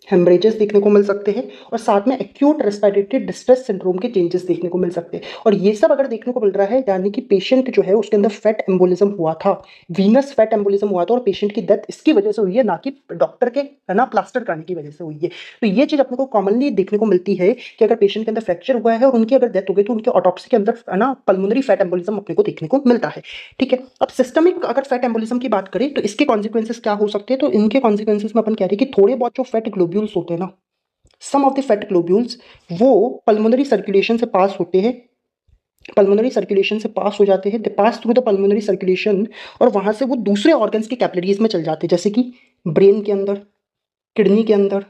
हेमरेजेस देखने को मिल सकते हैं। और साथ में एक्यूट रेस्पिरेटरी डिस्ट्रेस सिंड्रोम के चेंजेस देखने को मिल सकते हैं। और ये सब अगर देखने को मिल रहा है, यानी कि पेशेंट जो है उसके अंदर फैट एम्बोलिज्म हुआ था, वीनस फैट एम्बोलिज्म हुआ था, और पेशेंट की डेथ इसकी वजह से हुई है, ना कि डॉक्टर के है ना प्लास्टर कराने की वजह से हुई है। तो ये चीज अपने को कॉमनली देखने को मिलती है कि अगर पेशेंट के अंदर फ्रैक्चर हुआ है और उनकी अगर डेथ हो गई तो उनके ऑटोप्सी के अंदर है ना पल्मोनरी फैट एम्बोलिज्म अपने को देखने को मिलता है। ठीक है, अब सिस्टमिक अगर फैट एम्बोलिज्म की बात करें तो इसके कॉन्सिक्वेंसेस क्या हो सकते हैं, तो इनके कॉन्सिक्वेंसेस में अपन कह रहे हैं कि थोड़े बहुत जो फैट ग्लोब्यूल्स होते हैं ना, सम ऑफ द फैट ग्लोब्यूल्स, वो पल्मोनरी सर्कुलेशन से पास होते हैं, पल्मोनरी सर्कुलेशन से पास हो जाते हैं, they pass through the pulmonary circulation, और वहां से वो दूसरे ऑर्गन्स के कैपिलरीज में चल जाते हैं, जैसे कि ब्रेन के अंदर, किडनी के अंदर,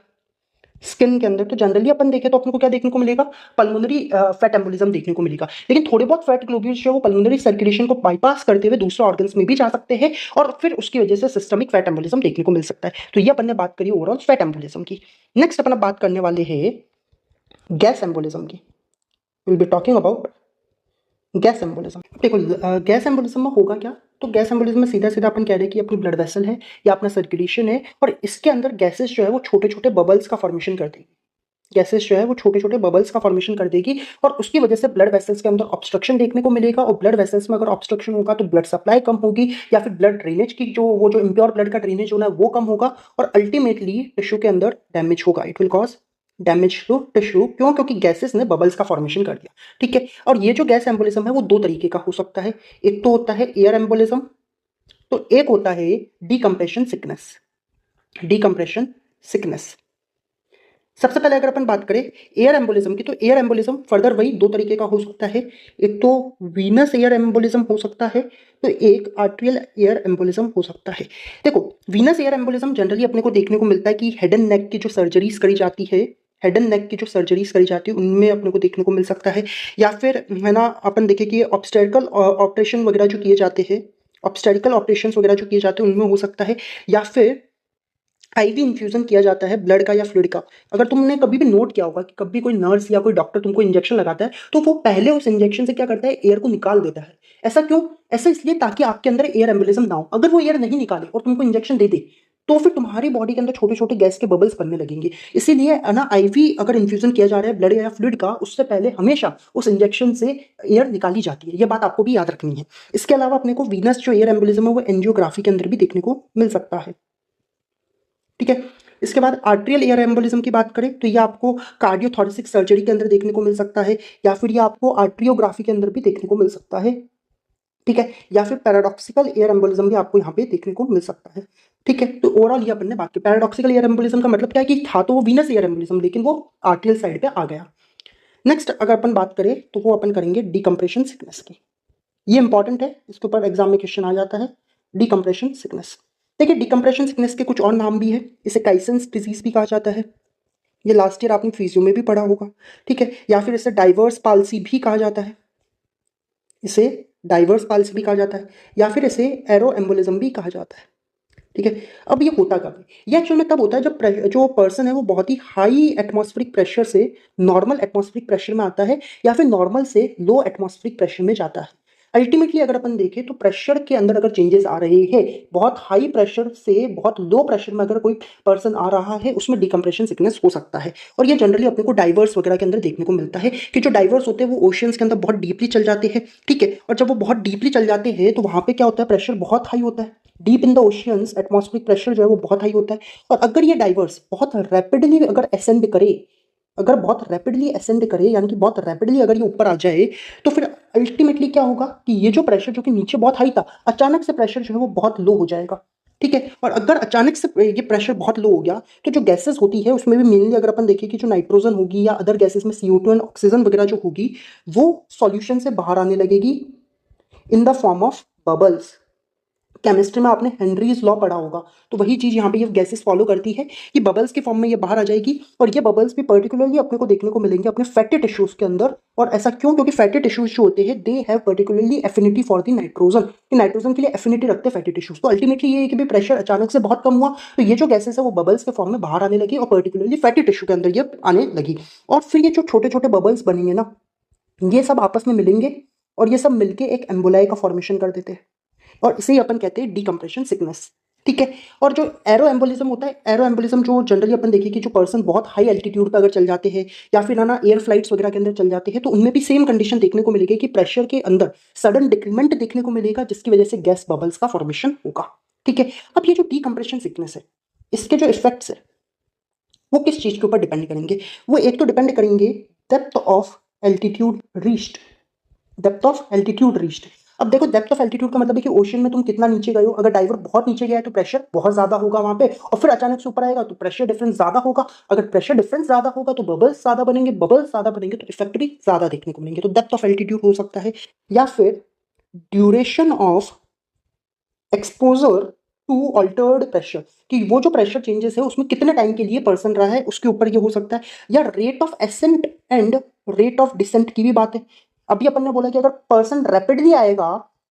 स्किन के अंदर। तो जनरली अपन देखें तो अपन को क्या देखने को मिलेगा, पल्मोनरी फैट एम्बोलिज्म देखने को मिलेगा। लेकिन थोड़े बहुत फैट ग्लोब्यूल्स जो वो पल्मोनरी सर्कुलेशन को बाईपास करते हुए दूसरे ऑर्गन्स में भी जा सकते हैं, और फिर उसकी वजह से सिस्टमिक फैट एम्बोलिज्म देखने को मिल सकता है। तो ये अपन ने बात करी ओवरऑल फैट एम्बोलिज्म की। नेक्स्ट अपन बात करने वाले हैं गैस एम्बोलिज्म की। Will be talking about gas embolism. देखो, गैस एम्बोलिज्म में होगा क्या, तो गैस एम्बोलिज्म में सीधा सीधा अपन कह रहे हैं कि अपनी ब्लड वेसल है या अपना सर्कुलेशन है, और इसके अंदर गैसेस जो है वो छोटे छोटे बबल्स का फॉर्मेशन कर देगी। गैसेस जो है वो छोटे छोटे बबल्स का फॉर्मेशन कर देगी, और उसकी वजह से ब्लड वेसल्स के अंदर ऑब्स्ट्रक्शन देखने को मिलेगा। और ब्लड वेसल्स में अगर ऑब्स्ट्रक्शन होगा तो ब्लड सप्लाई कम होगी, या फिर ब्लड ड्रेनेज की जो इम्प्योर ब्लड का ड्रेनेज होना है वो कम होगा, और अल्टीमेटली टिश्यू के अंदर डैमेज होगा। It will cause damage to tissue. क्यों, क्योंकि गैसेस ने बबल्स का फॉर्मेशन कर दिया। ठीक है, और ये जो गैस एम्बोलिज्म है वो दो तरीके का हो सकता है। एक तो होता है एयर एम्बोलिज्म, तो एक होता है डीकम्प्रेशन सिकनेस। Decompression sickness. सबसे पहले अगर अपन बात करें एयर एम्बोलिज्म की, तो एयर एम्बोलिज्म फर्दर वही दो तरीके का हो सकता है। एक तो वीनस एयर एम्बोलिज्म हो सकता है, तो एक आर्ट्रियल एयर एम्बोलिज्म हो सकता है। देखो, वीनस एयर एम्बोलिज्म जनरली अपने को देखने को मिलता है कि हेड एंड नेक की जो सर्जरीज करी जाती है, हेड एंड नेक की जो सर्जरीज करी जाती है उनमें अपने को देखने को मिल सकता है। या फिर है ना अपन देखें कि ऑब्स्टेट्रिकल ऑपरेशन वगैरह जो किए जाते हैं, ऑब्स्टेट्रिकल ऑपरेशन वगैरह जो किए जाते हैं उनमें हो सकता है। या फिर आईवी इन्फ्यूजन किया जाता है ब्लड का या फ्लूइड का। अगर तुमने कभी भी नोट किया होगा कि कभी कोई नर्स या कोई डॉक्टर तुमको इंजेक्शन लगाता है तो वो पहले उस इंजेक्शन से क्या करता है, एयर को निकाल देता है। ऐसा क्यों, ऐसा इसलिए ताकि आपके अंदर एयर एम्बोलिज्म ना हो। अगर वो एयर नहीं निकाले और तुमको इंजेक्शन दे दे तो फिर तुम्हारी बॉडी के अंदर छोटे छोटे गैस के बबल्स बनने लगेंगे। इसीलिए ना आईवी अगर इन्फ्यूजन किया जा रहा है ब्लड या फ्लूइड का, उससे पहले हमेशा उस इंजेक्शन से एयर निकाली जाती है। ये बात आपको भी याद रखनी है। इसके अलावा अपने को वीनस जो एयर एम्बोलिज्म है वो एंजियोग्राफी के अंदर भी देखने को मिल सकता है। ठीक है, इसके बाद आर्ट्रियल एयर एम्बोलिज्म की बात करें तो ये आपको कार्डियोथोरेसिक सर्जरी के अंदर देखने को मिल सकता है, या फिर ये आपको आर्ट्रियोग्राफी के अंदर भी देखने को मिल सकता है। ठीक है, या फिर पैराडॉक्सिकल एयर एम्बोलिज्म भी आपको यहाँ पे देखने को मिल सकता है। ठीक है, तो ओवरऑल ये अपन ने बात की। पैराडॉक्सिकल एयर एम्बोलिज्म का मतलब क्या है कि था तो वो वीनस एयर एम्बोलिज्म, लेकिन वो आर्ट्रियल साइड पे आ गया। नेक्स्ट अगर अपन बात करें तो वो अपन करेंगे डीकम्प्रेशन सिकनेस की। ये इंपॉर्टेंट है, इसके ऊपर एग्जाम में क्वेश्चन आ जाता है। डीकम्प्रेशन सिकनेस, देखिए डिकम्प्रेशन सिकनेस के कुछ और नाम भी है। इसे काइसन्स डिजीज भी कहा जाता है, ये लास्ट ईयर आपने फिजियो में भी पढ़ा होगा। ठीक है, या फिर इसे डाइवर्स पाल्सी भी कहा जाता है। इसे डाइवर्स पाल्स भी कहा जाता है या फिर इसे एरो एम्बोलिज्म भी कहा जाता है। ठीक है, अब ये होता कब है? ये एक्चुअल में तब होता है जब जो पर्सन है वो बहुत ही हाई एटमॉस्फेरिक प्रेशर से नॉर्मल एटमॉस्फेरिक प्रेशर में आता है या फिर नॉर्मल से लो एटमॉस्फेरिक प्रेशर में जाता है। अल्टीमेटली अगर अपन देखें तो प्रेशर के अंदर अगर चेंजेस आ रहे हैं, बहुत हाई प्रेशर से बहुत लो प्रेशर में अगर कोई पर्सन आ रहा है, उसमें डिकम्प्रेशन सिकनेस हो सकता है। और ये जनरली अपने को डाइवर्स वगैरह के अंदर देखने को मिलता है कि जो डाइवर्स होते हैं वो ओशियंस के अंदर बहुत डीपली चल जाते हैं। ठीक है, और जब वो बहुत डीपली चल जाते हैं तो वहां पे क्या होता है, प्रेशर बहुत हाई होता है। Deep in the oceans atmospheric pressure जो है वो बहुत हाई होता है। और अगर ये डाइवर्स बहुत रैपिडली अगर असेंड करे, अगर बहुत रैपिडली असेंड करे यानी कि बहुत रैपिडली अगर ये ऊपर आ जाए, तो फिर अल्टीमेटली क्या होगा कि ये जो प्रेशर जो कि नीचे बहुत हाई था, अचानक से प्रेशर जो है वो बहुत लो हो जाएगा। ठीक है, और अगर अचानक से ये प्रेशर बहुत लो हो गया तो जो गैसेस होती है उसमें भी मेनली अगर अपन देखें कि जो नाइट्रोजन होगी या अदर गैसेस में CO2 एंड ऑक्सीजन वगैरह जो होगी, वो सॉल्यूशन से बाहर आने लगेगी in the form of bubbles. Chemistry में आपने हेनरीज लॉ पढ़ा होगा, तो वही चीज यहाँ पे ये गैसेस फॉलो करती है कि बबल्स के फॉर्म में ये बाहर आ जाएगी। और ये बबल्स भी पर्टिकुलरली अपने को देखने को मिलेंगे अपने फैटी टिश्यूज के अंदर। और ऐसा क्यों? क्योंकि फैटी टिश्यूज जो होते हैं they have particularly affinity for the nitrogen, कि नाइट्रोजन के लिए एफिनिटी रखते हैं फैटी टिश्यूज। तो अल्टीमेटली ये है कि भी प्रेशर अचानक से बहुत कम हुआ तो ये जो गैसेस है वो बबल्स के फॉर्म में बाहर आने लगी और पर्टिकुलरली फैटी टिश्यू के अंदर ये आने लगी। और फिर ये जो छोटे छोटे बबल्स बनेंगे ना, ये सब आपस में मिलेंगे और ये सब मिलके एक एम्बोलाई का फॉर्मेशन कर देते हैं और इसे ही अपन कहते हैं डिकम्प्रेशन सिकनेस। ठीक है, और जो एरो एम्बोलिज्म होता है, एरो एम्बोलिज्म जो जनरली अपन देखिए कि जो पर्सन बहुत हाई एल्टीट्यूड पर अगर चल जाते हैं या फिर ना एयर फ्लाइट्स वगैरह के अंदर चल जाते हैं, तो उनमें भी सेम कंडीशन देखने को मिलेगी कि प्रेशर के अंदर सडन डिक्रीमेंट देखने को मिलेगा जिसकी वजह से गैस बबल्स का फॉर्मेशन होगा। ठीक है, अब ये जो डिकम्प्रेशन सिकनेस है, इसके जो इफेक्ट्स है वो किस चीज के ऊपर डिपेंड करेंगे? वो एक तो डिपेंड करेंगे depth of altitude reached, depth of altitude reached. अब देखो डेप्थ ऑफ एल्टीट्यूड का मतलब है कि ओशन में तुम कितना नीचे गए हो। अगर डाइवर बहुत नीचे गया है तो प्रेशर बहुत ज्यादा होगा वहां पे, और फिर अचानक से ऊपर आएगा तो प्रेशर डिफरेंस ज्यादा होगा। अगर प्रेशर डिफरेंस ज्यादा होगा तो बबल्स ज्यादा बनेंगे, बबल्स ज्यादा बनेंगे तो इफेक्ट भी ज्यादा देखने को मिलेंगे। तो डेप्थ ऑफ एल्टीट्यूड हो सकता है, या फिर duration of exposure to altered pressure, कि वो जो प्रेशर चेंजेस है उसमें कितने टाइम के लिए पर्सन रहा है उसके ऊपर ये हो सकता है। या rate of ascent and rate of descent की भी बात है। अभी अपन ने बोला कि अगर पर्सन रैपिडली आएगा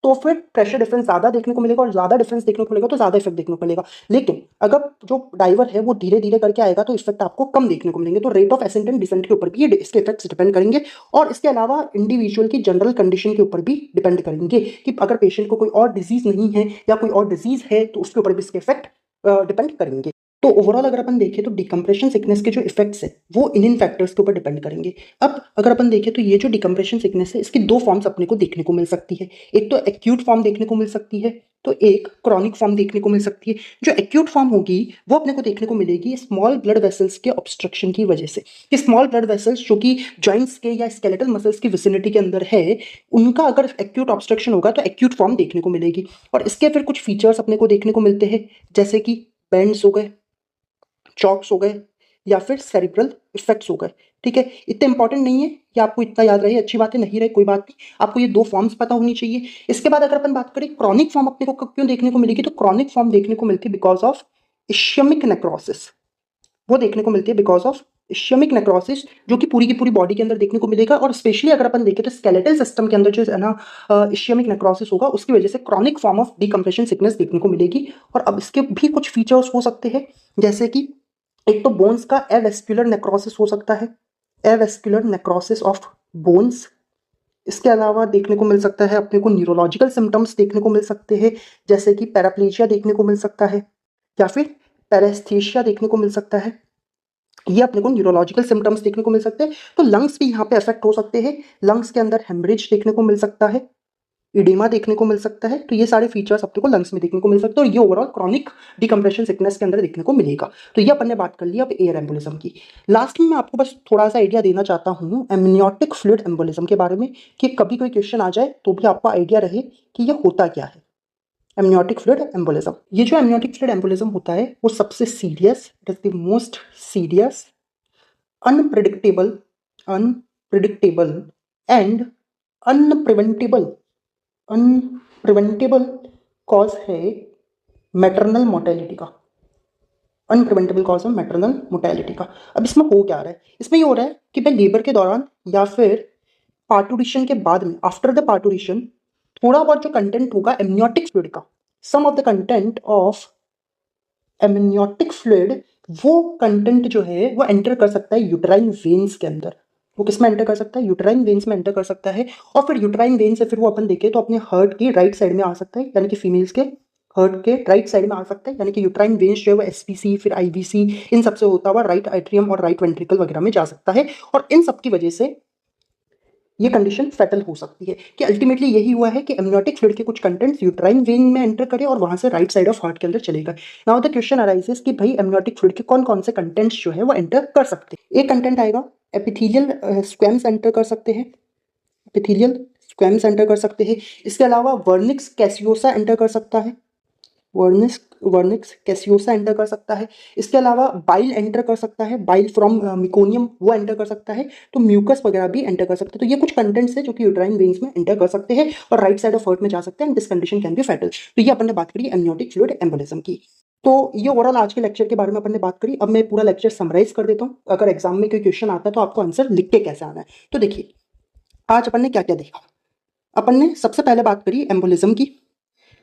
तो फिर प्रेशर डिफरेंस ज्यादा देखने को मिलेगा, और ज्यादा डिफरेंस देखने को मिलेगा तो ज्यादा इफेक्ट देखने को मिलेगा। लेकिन अगर जो डाइवर है वो धीरे धीरे करके आएगा तो इफेक्ट आपको कम देखने को मिलेंगे। तो rate of ascent and descent के ऊपर भी ये इसके इफेक्ट्स डिपेंड करेंगे। और इसके अलावा इंडिविजुअल की जनरल कंडीशन के ऊपर भी डिपेंड करेंगे कि अगर पेशेंट को कोई और डिजीज नहीं है या कोई और डिजीज है तो उसके ऊपर भी इसके इफेक्ट डिपेंड करेंगे। तो ओवरऑल अगर अपन देखें तो डिकम्प्रेशन सिकनेस के जो इफेक्ट्स है वो इन फैक्टर्स के ऊपर डिपेंड करेंगे। अब अगर अपन देखें तो ये जो डिकम्प्रेशन सिकनेस है इसकी दो फॉर्म्स अपने को देखने को मिल सकती है। एक तो एक्यूट फॉर्म देखने को मिल सकती है, तो एक क्रॉनिक फॉर्म देखने को मिल सकती है। जो एक्यूट फॉर्म होगी वो अपने को देखने को मिलेगी स्मॉल ब्लड वेसल्स के ऑब्स्ट्रक्शन की वजह से। कि स्मॉल ब्लड वेसल्स जो कि जॉइंट्स के या स्केलेटल मसल्स की विसिनिटी के अंदर है, उनका अगर एक्यूट ऑब्स्ट्रक्शन होगा तो एक्यूट फॉर्म देखने को मिलेगी। और इसके फिर कुछ फीचर्स अपने को देखने को मिलते हैं, जैसे कि बैंड्स हो गए, चॉक्स हो गए, या फिर सेरिब्रल इफेक्ट्स हो गए। ठीक है, इतने इंपॉर्टेंट नहीं है कि आपको इतना याद रहे, अच्छी बात है, नहीं रहे कोई बात नहीं, आपको ये दो फॉर्म्स पता होनी चाहिए। इसके बाद अगर अपन बात करें क्रॉनिक फॉर्म अपने को क्यों देखने को मिलेगी, तो क्रॉनिक फॉर्म देखने को मिलती है बिकॉज ऑफ इश्यमिक नेक्रोसिस। वो देखने को मिलती है बिकॉज ऑफ इश्यमिक नेक्रोसिस, जो कि पूरी की पूरी बॉडी के अंदर देखने को मिलेगा। और स्पेशली अगर अपन देखें तो स्केलेटल सिस्टम के अंदर जो है ना इश्यमिक नेक्रोसिस होगा, उसकी वजह से chronic form of decompression sickness देखने को मिलेगी। और अब इसके भी कुछ फीचर्स हो सकते हैं, जैसे कि एक तो बोन्स का एवेस्क्युलर नेक्रोसिस हो सकता है, एवेस्क्युलर नेक्रोसिस ऑफ बोन्स। इसके अलावा देखने को मिल सकता है अपने को न्यूरोलॉजिकल सिम्टम्स देखने को मिल सकते हैं, जैसे कि पैराप्लेजिया देखने को मिल सकता है या फिर पैरेस्थीसिया देखने को मिल सकता है। ये अपने को न्यूरोलॉजिकल सिम्टम्स देखने को मिल सकते हैं। तो लंग्स भी यहाँ पे अफेक्ट हो सकते हैं, लंग्स के अंदर हेमरेज देखने को मिल सकता है, इडेमा देखने को मिल सकता है। तो ये सारे फीचर्स अपने को लंग्स में देखने को मिल सकते हैं और ये ओवरऑल क्रॉनिक डिकम्प्रेशन सिकनेस के अंदर देखने को मिलेगा। तो ये अपन ने बात कर ली अब एयर एम्बोलिज्म की। लास्ट में मैं आपको बस थोड़ा सा आइडिया देना चाहता हूँ एमनियोटिक फ्लूइड एम्बोलिज्म के बारे में, कि कभी कोई क्वेश्चन आ जाए तो भी आपको आइडिया रहे कि ये होता क्या है एमनियोटिक फ्लूइड एम्बोलिज्म। ये जो एमनियोटिक फ्लूइड एम्बोलिज्म होता है वो सबसे serious, it is the most serious, unpredictable unpredictable and unpreventable unpreventable cause है मैटरनल मोर्टेलिटी का। अनप्रिवेंटेबल कॉज है मैटरनल मोर्टेलिटी का। अब इसमें हो क्या रहा है, इसमें ये हो रहा है कि भाई लेबर के दौरान या फिर पार्टूरिशन के बाद में, आफ्टर द पार्टूरिशन, थोड़ा बहुत जो कंटेंट होगा एमनियोटिक फ्लूइड का, some of the content of amniotic fluid, वो कंटेंट जो है वो एंटर कर सकता है यूट्राइन वेन्स के अंदर। वो किस में एंटर कर सकता है? यूट्राइन वेन्स में एंटर कर सकता है। और फिर यूट्राइन वेन से फिर वो अपन देखें तो अपने हार्ट की राइट साइड में आ सकता है, यानी कि फीमेल्स के हार्ट के राइट साइड में आ सकता है, यानी कि यूट्राइन वेन्स जो है वो एसपीसी फिर आईवीसी इन सबसे होता हुआ राइट एट्रियम और राइट वेंट्रिकल वगैरह में जा सकता है। और इन सब की वजह से ये कंडीशन फेटल हो सकती है कि अल्टीमेटली यही हुआ है कि एमनियोटिक फ्लूइड के कुछ कंटेंट्स यूट्राइन वेन में एंटर करे और वहां से राइट साइड ऑफ हार्ट के अंदर चले गए। नाउ द क्वेश्चन अराइजेस कि भाई एमनियोटिक फ्लूइड के कौन कौन से कंटेंट्स जो है वो एंटर कर सकते हैं। एक कंटेंट आएगा एपिथेलियल स्क्वेम्स एंटर कर सकते हैं, एपिथेलियल स्क्वेम्स एंटर कर सकते हैं। इसके अलावा वर्निक्स कैसियोसा एंटर कर सकता है, वर्निक्स वर्निक्स कैसियोसा एंटर कर सकता है। इसके अलावा बाइल एंटर कर सकता है, बाइल फ्रॉम मिकोनियम वो एंटर कर सकता है। तो म्यूकस वगैरह भी एंटर कर सकते हैं। तो ये कुछ कंटेंट्स है जो कि यूट्राइन वेन्स में एंटर कर सकते हैं और राइट साइड ऑफ हार्ट में जा सकते हैं and this condition can be fatal. तो ये अपन ने बात करी एमनियोटिक फ्लूइड एम्बोलिज्म की। तो ये ओवरऑल आज के लेक्चर के बारे में अपन ने बात करी। अब मैं पूरा लेक्चर समराइज कर देता हूँ, अगर एग्जाम में कोई क्वेश्चन आता है तो आपको आंसर लिख के कैसे आना है। तो देखिए आज अपन ने क्या क्या देखा। अपन ने सबसे पहले बात करी एम्बोलिज्म की,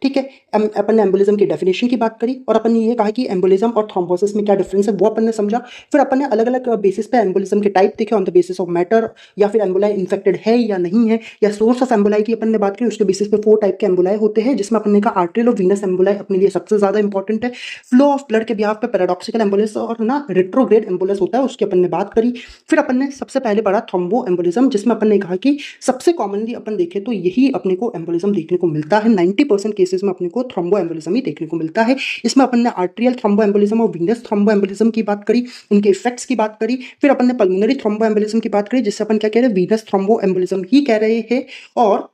ठीक है। अपन ने एम्बोलिज्म की डेफिनेशन की बात करी और अपन ने ये कहा कि एम्बोलिज्म और थ्रोम्बोसिस में क्या डिफरेंस है वो अपन ने समझा। फिर अपन ने अलग अलग बेसिस पे एम्बोलिज्म के टाइप देखे on the basis of matter, या फिर एम्बोलाई इन्फेक्टेड है या नहीं है, या सोर्स ऑफ एम्बोलाई की अपन ने बात करी। उसके बेसिस पे 4 टाइप के एम्बोलाई होते हैं, जिसमें अपन ने कहा आर्टेरियल और वीनस एम्बोलाई अपने लिए सबसे ज्यादा इंपॉर्टेंट है। फ्लो ऑफ ब्लड के बिहाफ पे पैराडॉक्सिकल एम्बोलिस और ना रेट्रोग्रेड एम्बोलिस होता है, उसकी अपन ने बात करी। फिर अपन ने सबसे पहले पढ़ा थ्रोम्बो एम्बोलिज्म, जिसमें अपन ने कहा कि सबसे कॉमनली अपन देखें तो यही अपने को एम्बोलिज्म देखने को मिलता है। 90% केसेस में अपने को थ्रोम्बो एम्बोलिज्म ही देखने को मिलता है। इसमें अपन ने आर्टेरियल थ्रोम्बो एम्बोलिज्म और वीनस थ्रोम्बो एम्बोलिज्म की बात करी, इनके इफेक्ट्स की बात करी। फिर अपन ने पल्मोनरी थ्रोम्बो एम्बोलिज्म की बात करी, जिससे अपन क्या कह रहे हैं, वीनस थ्रोम्बो एम्बोलिज्म ही कह रहे हैं। और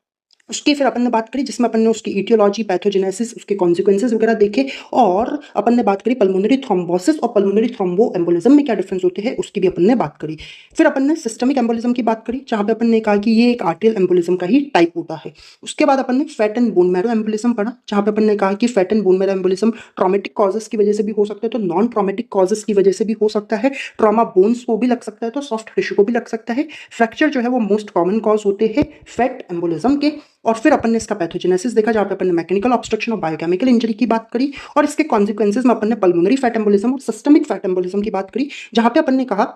उसकी फिर अपन ने बात करी जिसमें अपन ने उसकी इटियोलॉजी, पैथोजेनेसिस, उसके कॉन्सिक्वेंसेस वगैरह देखे। और अपन ने बात करी पल्मोनरी थ्रोम्बोसिस और पल्मोनरी थ्रोम्बो एम्बोलिज्म में क्या डिफरेंस होते हैं, उसकी भी अपन ने बात करी। फिर अपन ने सिस्टमिक एम्बोलिज्म की बात करी, जहां पे अपन ने कहा कि ये एक आर्टेरियल एम्बोलिज्म का ही टाइप होता है। उसके बाद अपन ने fat and bone marrow embolism पढ़ा, जहां पे अपन ने कहा कि fat and bone marrow embolism traumatic causes की वजह से भी हो सकता है, तो नॉन ट्रॉमेटिक कॉजेस की वजह से भी हो सकता है। ट्रॉमा बोन्स को भी लग सकता है, तो सॉफ्ट टिश्यू को भी लग सकता है। फ्रैक्चर जो है वो मोस्ट कॉमन कॉज होते हैं फैट एम्बोलिज्म के। और फिर अपन ने इसका पैथोजेनेसिस देखा, जहां पे अपन ने मैकेनिकल ऑब्स्ट्रक्शन और बायोकेमिकल इंजरी की बात करी। और इसके कॉन्सिक्वेंसेस में अपन ने पल्मोनरी फैट एम्बोलिज्म और सिस्टमिक फैट एम्बोलिज्म की बात करी, जहां पे अपन ने कहा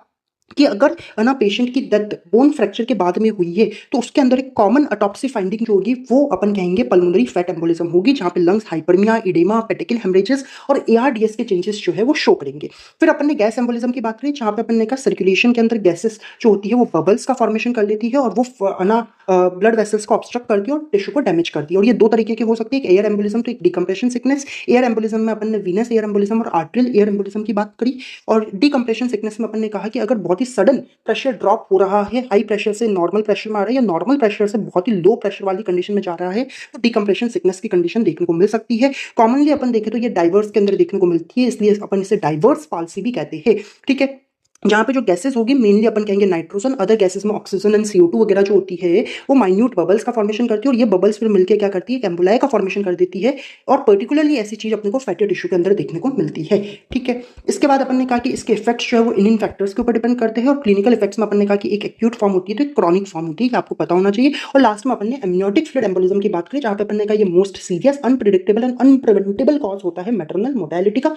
कि अगर ना पेशेंट की डेथ बोन फ्रैक्चर के बाद में हुई है तो उसके अंदर एक कॉमन ऑटोप्सी फाइंडिंग जो होगी वो अपन कहेंगे पल्मोनरी फैट एम्बोलिज्म होगी, जहां पे लंग्स हाइपरमिया, इडेमा, पेटिकल हेमरेजेस और एआरडीएस के चेंजेस जो है वो शो करेंगे। फिर अपन ने गैस एम्बोलिज्म की बात करी, जहां पे अपन ने कहा सर्कुलेशन के अंदर गैसेस जो होती है वो बबल्स का फॉर्मेशन कर लेती है और वो ना ब्लड वेसल्स को ऑब्स्ट्रक्ट करती है और टिश्यू को डैमेज करती है। और ये 2 तरीके की हो सकती है, एक एयर एम्बोलिज्म तो एक डिकम्प्रेशन सिकनेस। एयर एम्बोलिज्म में अपन ने वीनस एयर एम्बोलिज्म और आर्टेरियल एयर एम्बोलिज्म की बात करी। और डिकम्प्रेशन सिकनेस में अपन ने कहा कि अगर बहुत ही सडन प्रेशर ड्रॉप हो रहा है, हाई प्रेशर से नॉर्मल प्रेशर में आ रहा है या नॉर्मल प्रेशर से बहुत ही लो प्रेशर वाली कंडीशन में जा रहा है, तो डिकम्प्रेशन सिकनेस की कंडीशन देखने को मिल सकती है। कॉमनली अपन देखें तो ये डाइवर्स के अंदर देखने को मिलती है, इसलिए अपन इसे डाइवर्स पाल्सी भी कहते हैं, ठीक है। जहाँ पे जो गैसेस होगी मेनली अपन कहेंगे नाइट्रोजन, अदर गैसेस में ऑक्सीजन एंड CO2 वगैरह जो होती है वो माइन्यूट बबल्स का फॉर्मेशन करती है और ये बबल्स फिर मिलकर क्या करती है, एम्बोलाई का फॉर्मेशन कर देती है। और पर्टिकुलरली ऐसी चीज अपने को फैटी टिश्यू के अंदर देखने को मिलती है, ठीक है। इसके बाद अपन ने कहा कि इसके इफेक्ट्स जो है वो इन फैक्टर्स के ऊपर डिपेंड करते हैं। और क्लिनिकल इफेक्ट्स में अपन ने कहा कि एक एक्यूट फॉर्म होती है तो एक क्रॉनिक फॉर्म होती है, आपको पता होना चाहिए। और लास्ट में अपन ने एमनियोटिक फ्लूइड एम्बोलिज्म की बात करी, जहाँ पे अपन ने कहा ये most serious, unpredictable and unpreventable cause होता है मैटरनल मोर्टेलिटी का।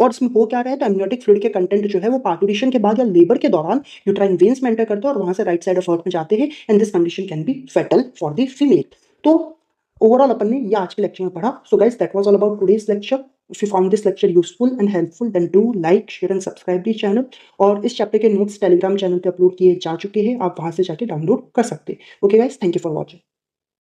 और इसमें हो क्या रहा है, तो एमनियोटिक फ्लूइड के कंटेंट जो है वो पार्टूरिशन के बाद या लेबर के दौरान यूट्राइन वेन्स में एंटर करते हैं और वहां से राइट साइड ऑफ हार्ट में जाते हैं and this condition can be fatal for the female. तो ओवरऑल अपन ने ये आज के लेक्चर में पढ़ा। So guys that was all about today's lecture. If you found this lecture useful and helpful then do like, share and subscribe this channel. और इस चैप्टर के नोट्स टेलीग्राम चैनल पे अपलोड किए जा चुके हैं, आप वहां से जाके डाउनलोड कर सकते हैं। Okay guys, thank you for watching.